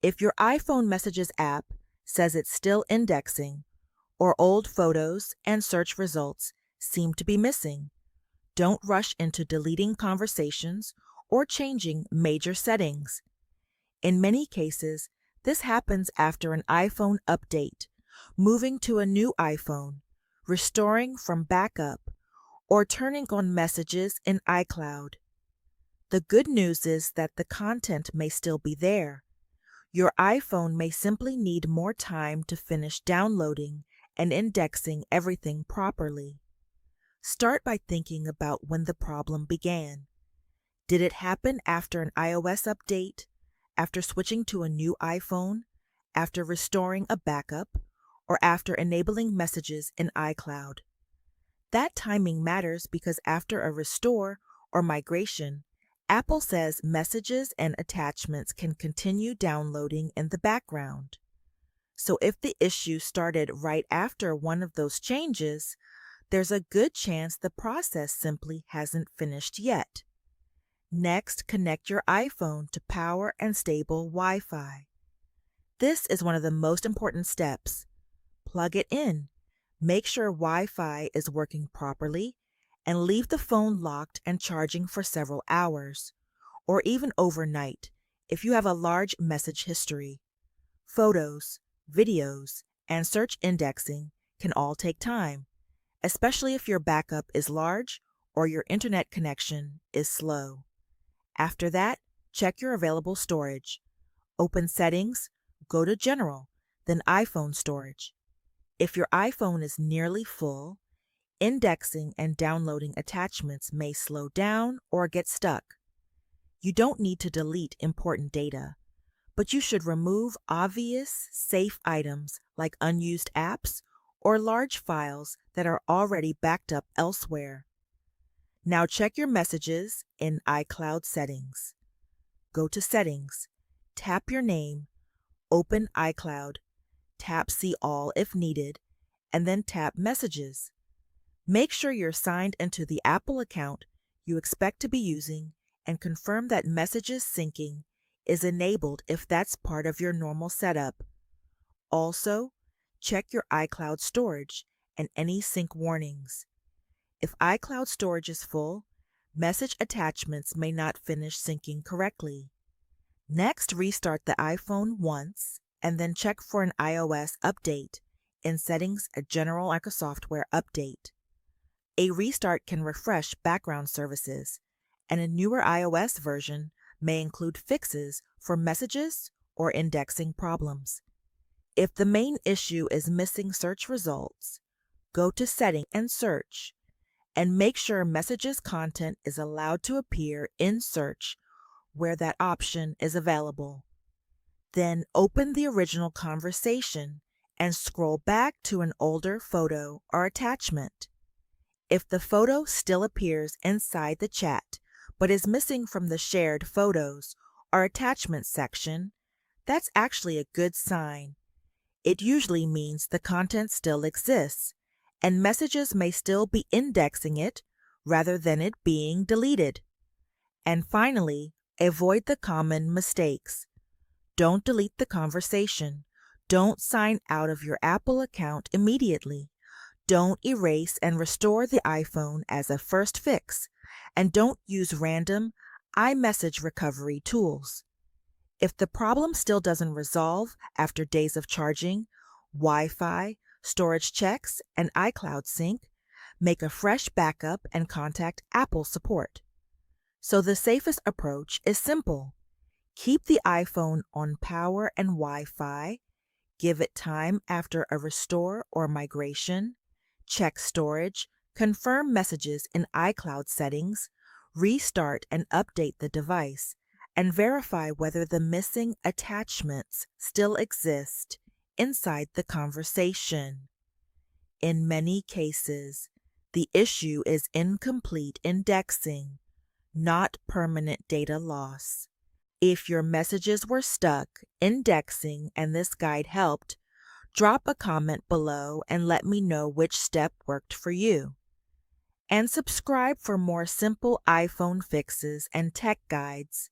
If your iPhone Messages app says it's still indexing, or old photos and search results seem to be missing, don't rush into deleting conversations or changing major settings. In many cases, this happens after an iPhone update, moving to a new iPhone, restoring from backup, or turning on messages in iCloud. The good news is that the content may still be there. Your iPhone may simply need more time to finish downloading and indexing everything properly. Start by thinking about when the problem began. Did it happen after an iOS update, after switching to a new iPhone, after restoring a backup, or after enabling messages in iCloud? That timing matters because after a restore or migration, Apple says messages and attachments can continue downloading in the background. So if the issue started right after one of those changes, there's a good chance the process simply hasn't finished yet. Next, connect your iPhone to power and stable Wi-Fi. This is one of the most important steps. Plug it in, make sure Wi-Fi is working properly, and leave the phone locked and charging for several hours, or even overnight if you have a large message history. Photos, videos, and search indexing can all take time, especially if your backup is large or your internet connection is slow. After that, check your available storage. Open Settings, go to General, then iPhone Storage. If your iPhone is nearly full, indexing and downloading attachments may slow down or get stuck. You don't need to delete important data, but you should remove obvious, safe items like unused apps or large files that are already backed up elsewhere. Now check your messages in iCloud Settings. Go to Settings, tap your name, open iCloud, tap See All if needed, and then tap Messages. Make sure you're signed into the Apple account you expect to be using and confirm that messages syncing is enabled if that's part of your normal setup. Also, check your iCloud storage and any sync warnings. If iCloud storage is full, message attachments may not finish syncing correctly. Next, restart the iPhone once and then check for an iOS update in Settings, a General like a software update. A restart can refresh background services, and a newer iOS version may include fixes for messages or indexing problems. If the main issue is missing search results, go to Settings and Search, and make sure Messages content is allowed to appear in Search where that option is available. Then open the original conversation and scroll back to an older photo or attachment. If the photo still appears inside the chat but is missing from the shared photos or attachments section, that's actually a good sign. It usually means the content still exists, and messages may still be indexing it rather than it being deleted. And finally, avoid the common mistakes. Don't delete the conversation. Don't sign out of your Apple account immediately. Don't erase and restore the iPhone as a first fix, and don't use random iMessage recovery tools. If the problem still doesn't resolve after days of charging, Wi-Fi, storage checks, and iCloud sync, make a fresh backup and contact Apple support. So the safest approach is simple. Keep the iPhone on power and Wi-Fi, give it time after a restore or migration, check storage, confirm messages in iCloud settings, restart and update the device, and verify whether the missing attachments still exist inside the conversation. In many cases, the issue is incomplete indexing, not permanent data loss. If your messages were stuck indexing and this guide helped, drop a comment below and let me know which step worked for you. And subscribe for more simple iPhone fixes and tech guides.